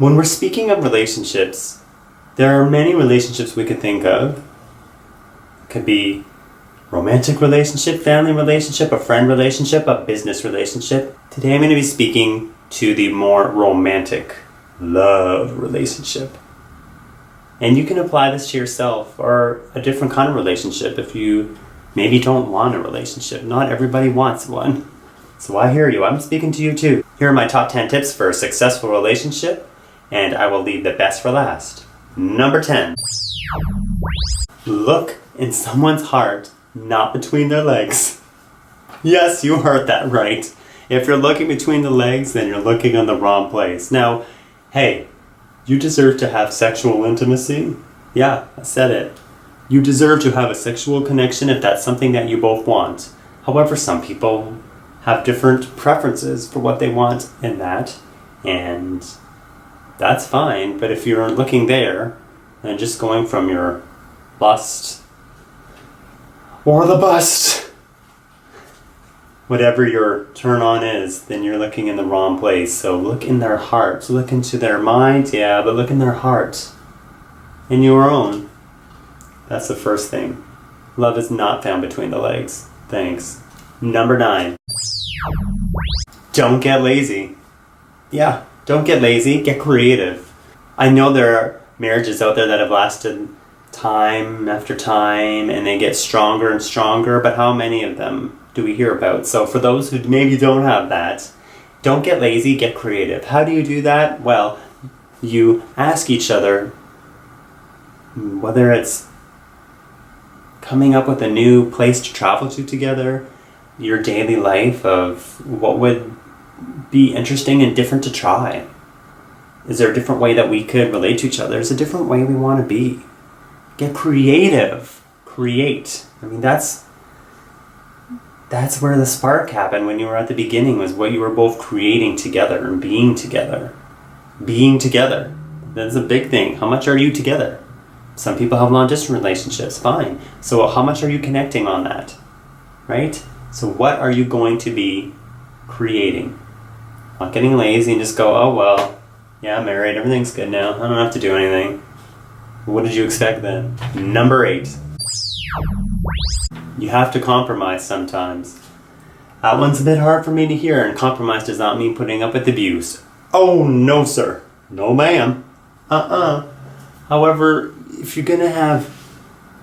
When we're speaking of relationships, there are many relationships we could think of. It could be romantic relationship, family relationship, a friend relationship, a business relationship. Today I'm going to be speaking to the more romantic love relationship. And you can apply this to yourself or a different kind of relationship if you maybe don't want a relationship. Not everybody wants one. So I hear you. I'm speaking to you too. Here are my top 10 tips for a successful relationship, and I will leave the best for last. Number 10. Look in someone's heart, not between their legs. Yes, you heard that right. If you're looking between the legs, then you're looking in the wrong place. Now, hey, you deserve to have sexual intimacy. Yeah, I said it. You deserve to have a sexual connection if that's something that you both want. However, some people have different preferences for what they want in that, and that's fine. But if you're looking there and just going from your lust or the bust, whatever your turn on is, then you're looking in the wrong place. So look in their heart. Look into their mind, yeah, but look in their heart. In your own. That's the first thing. Love is not found between the legs. Thanks. Number 9. Don't get lazy. Yeah, don't get lazy. Get creative. I know there are marriages out there that have lasted time after time and they get stronger and stronger, but how many of them do we hear about? So for those who maybe don't have that, don't get lazy, get creative. How do you do that? Well, you ask each other, whether it's coming up with a new place to travel to together, your daily life of what would be interesting and different to try. Is there a different way that we could relate to each other? Is there a different way we want to be? Get creative. Create. I mean, that's where the spark happened when you were at the beginning, was what you were both creating together and being together. Being together. That's a big thing. How much are you together? Some people have long-distance relationships. Fine. So how much are you connecting on that? Right? So what are you going to be creating? Not getting lazy and just go, oh well, yeah, I'm married, everything's good now. I don't have to do anything. What did you expect then? Number 8. You have to compromise sometimes. That one's a bit hard for me to hear, and compromise does not mean putting up with abuse. Oh, no, sir. No, ma'am. However, if you're going to have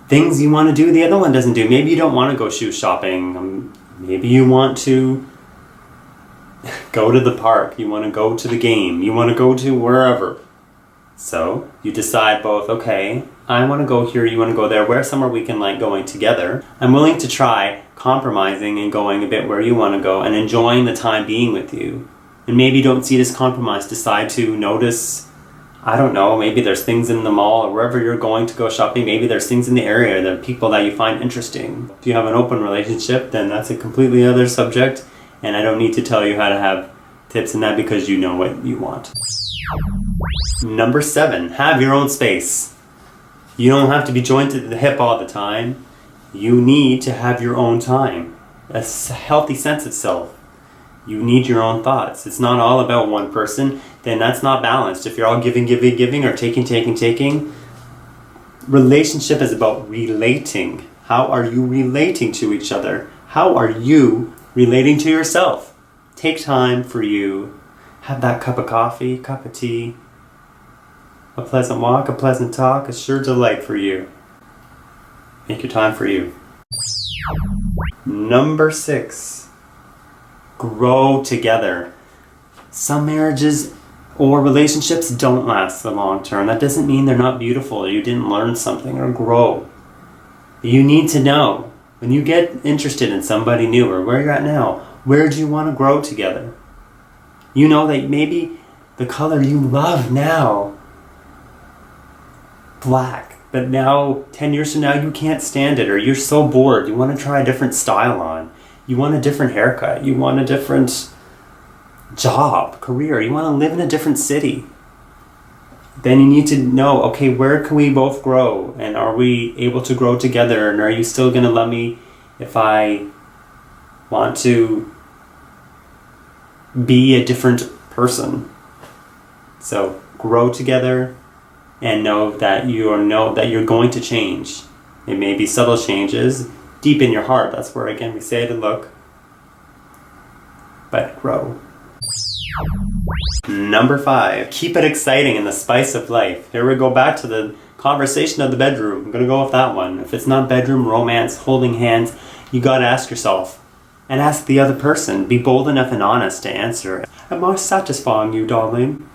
things you want to do the other one doesn't do, maybe you don't want to go shoe shopping. Maybe you want to go to the park. You want to go to the game. You want to go to wherever. So you decide both, okay, I want to go here, you want to go there. Where's somewhere we can like going together? I'm willing to try compromising and going a bit where you want to go and enjoying the time being with you. And maybe don't see it as compromise. Decide to notice, I don't know, maybe there's things in the mall or wherever you're going to go shopping. Maybe there's things in the area, there are people that you find interesting. If you have an open relationship, then that's a completely other subject. And I don't need to tell you how to have tips in that because you know what you want. Number 7, have your own space. You don't have to be joined to the hip all the time. You need to have your own time. A healthy sense of self. You need your own thoughts. It's not all about one person. Then that's not balanced. If you're all giving, or taking. Relationship is about relating. How are you relating to each other? How are you relating to yourself? Take time for you. Have that cup of coffee, cup of tea. A pleasant walk, a pleasant talk, a sure delight for you. Make your time for you. Number 6. Grow together. Some marriages or relationships don't last the long term. That doesn't mean they're not beautiful or you didn't learn something or grow. You need to know, when you get interested in somebody new or where you're at now, where do you want to grow together? You know that maybe the color you love now, black, but now 10 years from now you can't stand it, or you're so bored, you want to try a different style on, you want a different haircut, you want a different job, career, you want to live in a different city. Then you need to know, okay, where can we both grow, and are we able to grow together, and are you still going to love me if I want to be a different person? So grow together, and know that you're going to change. It may be subtle changes deep in your heart. That's where, again, we say to look, but grow. Number 5, keep it exciting and the spice of life. Here we go back to the conversation of the bedroom. I'm going to go with that one. If it's not bedroom romance, holding hands, you got to ask yourself and ask the other person. Be bold enough and honest to answer. Am I satisfying you, darling?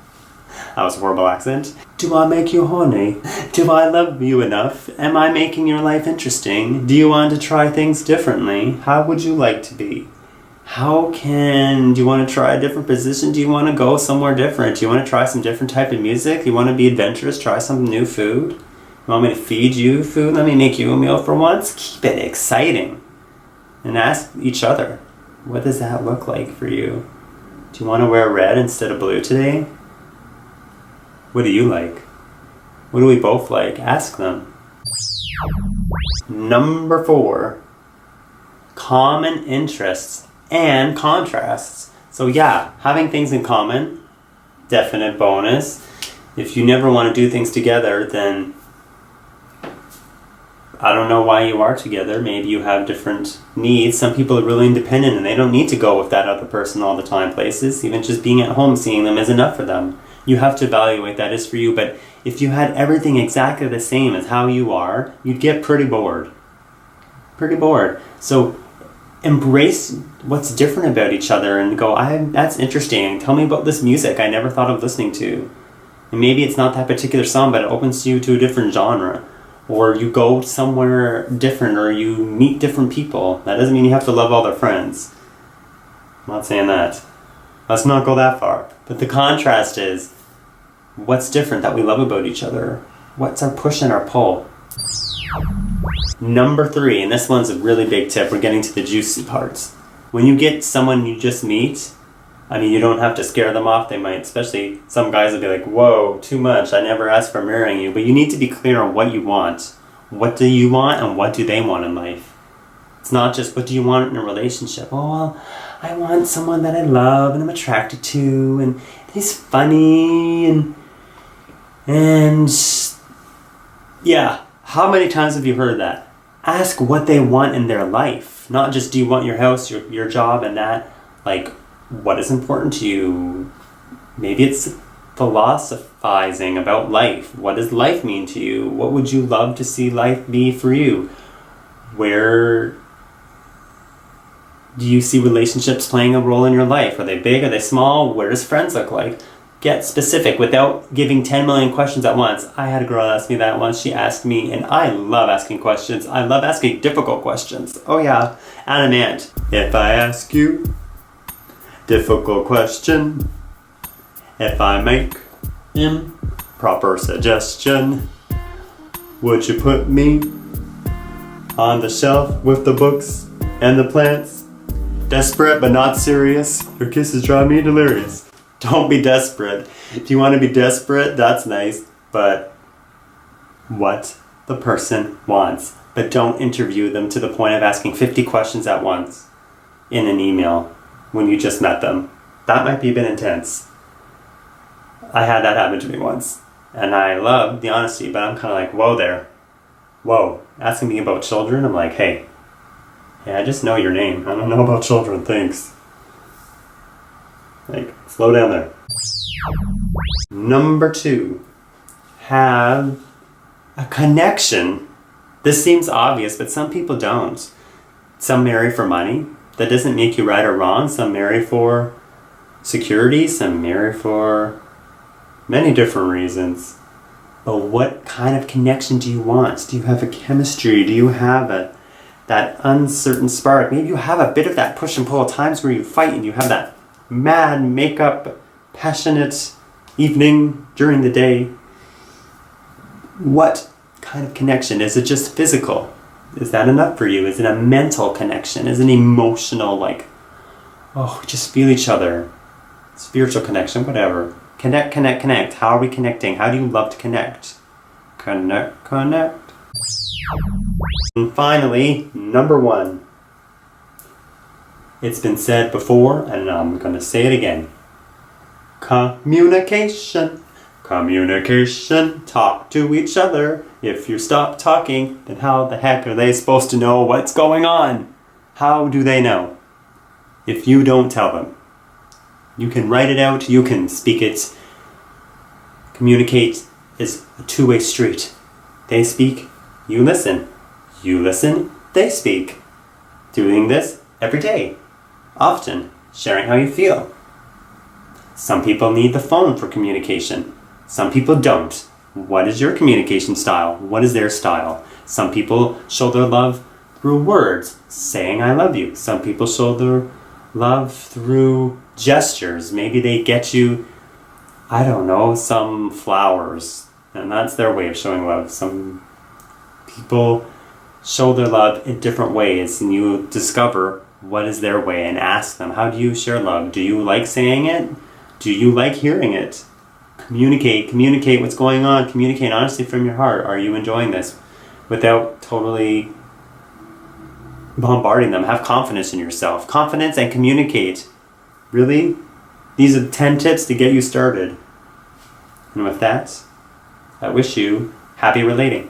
That was a horrible accent. Do I make you horny? Do I love you enough? Am I making your life interesting? Do you want to try things differently? How would you like to be? Do you want to try a different position? Do you want to go somewhere different? Do you want to try some different type of music? Do you want to be adventurous? Try some new food? You want me to feed you food? Let me make you a meal for once? Keep it exciting. And ask each other, what does that look like for you? Do you want to wear red instead of blue today? What do you like? What do we both like? Ask them. Number 4, common interests and contrasts. So yeah, having things in common, definite bonus. If you never want to do things together, then I don't know why you are together. Maybe you have different needs. Some people are really independent and they don't need to go with that other person all the time places. Even just being at home, seeing them is enough for them. You have to evaluate that is for you. But if you had everything exactly the same as how you are, you'd get pretty bored. So embrace what's different about each other and go, that's interesting. Tell me about this music I never thought of listening to. And maybe it's not that particular song, but it opens you to a different genre. Or you go somewhere different, or you meet different people. That doesn't mean you have to love all their friends. I'm not saying that. Let's not go that far. But the contrast is, what's different that we love about each other? What's our push and our pull? Number 3, and this one's a really big tip. We're getting to the juicy parts. When you get someone you just meet, you don't have to scare them off. They might, especially some guys will be like, whoa, too much. I never asked for marrying you. But you need to be clear on what you want. What do you want and what do they want in life? It's not just what do you want in a relationship. Oh, well, I want someone that I love and I'm attracted to and he's funny and yeah. How many times have you heard that? Ask what they want in their life. Not just do you want your house, your job and that. Like, what is important to you? Maybe it's philosophizing about life. What does life mean to you? What would you love to see life be for you? Where do you see relationships playing a role in your life? Are they big? Are they small? What does friends look like? Get specific without giving 10 million questions at once. I had a girl ask me that once. She asked me, and I love asking questions. I love asking difficult questions. Oh yeah, Adam Ant. If I ask you difficult question, if I make improper suggestion, would you put me on the shelf with the books and the plants? Desperate but not serious, your kisses drive me delirious. Don't be desperate. If you want to be desperate, that's nice, but what the person wants. But don't interview them to the point of asking 50 questions at once in an email when you just met them. That might be a bit intense. I had that happen to me once, and I love the honesty, but I'm kind of like, whoa there. Whoa. Asking me about children, I'm like, hey, I just know your name. I don't know about children, thanks. Like, slow down there. Number 2, have a connection. This seems obvious, but some people don't. Some marry for money. That doesn't make you right or wrong. Some marry for security. Some marry for many different reasons. But what kind of connection do you want? Do you have a chemistry? Do you have that uncertain spark? Maybe you have a bit of that push and pull, times where you fight and you have that mad, make-up, passionate evening during the day. What kind of connection? Is it just physical? Is that enough for you? Is it a mental connection? Is it an emotional, like, oh, just feel each other? Spiritual connection, whatever. Connect. How are we connecting? How do you love to connect? Connect. And finally, number 1. It's been said before, and I'm going to say it again. Communication. Communication, talk to each other. If you stop talking, then how the heck are they supposed to know what's going on? How do they know? If you don't tell them. You can write it out, you can speak it. Communicate is a two-way street. They speak, you listen. You listen, they speak. Doing this every day. Often, sharing how you feel. Some people need the phone for communication. Some people don't. What is your communication style? What is their style? Some people show their love through words, saying I love you. Some people show their love through gestures. Maybe they get you, I don't know, some flowers. And that's their way of showing love. Some people show their love in different ways, and you discover what is their way and ask them, how do you share love? Do you like saying it? Do you like hearing it? Communicate what's going on. Communicate honestly from your heart. Are you enjoying this? Without totally bombarding them. Have confidence in yourself. Confidence and communicate. Really? These are 10 tips to get you started. And with that, I wish you happy relating.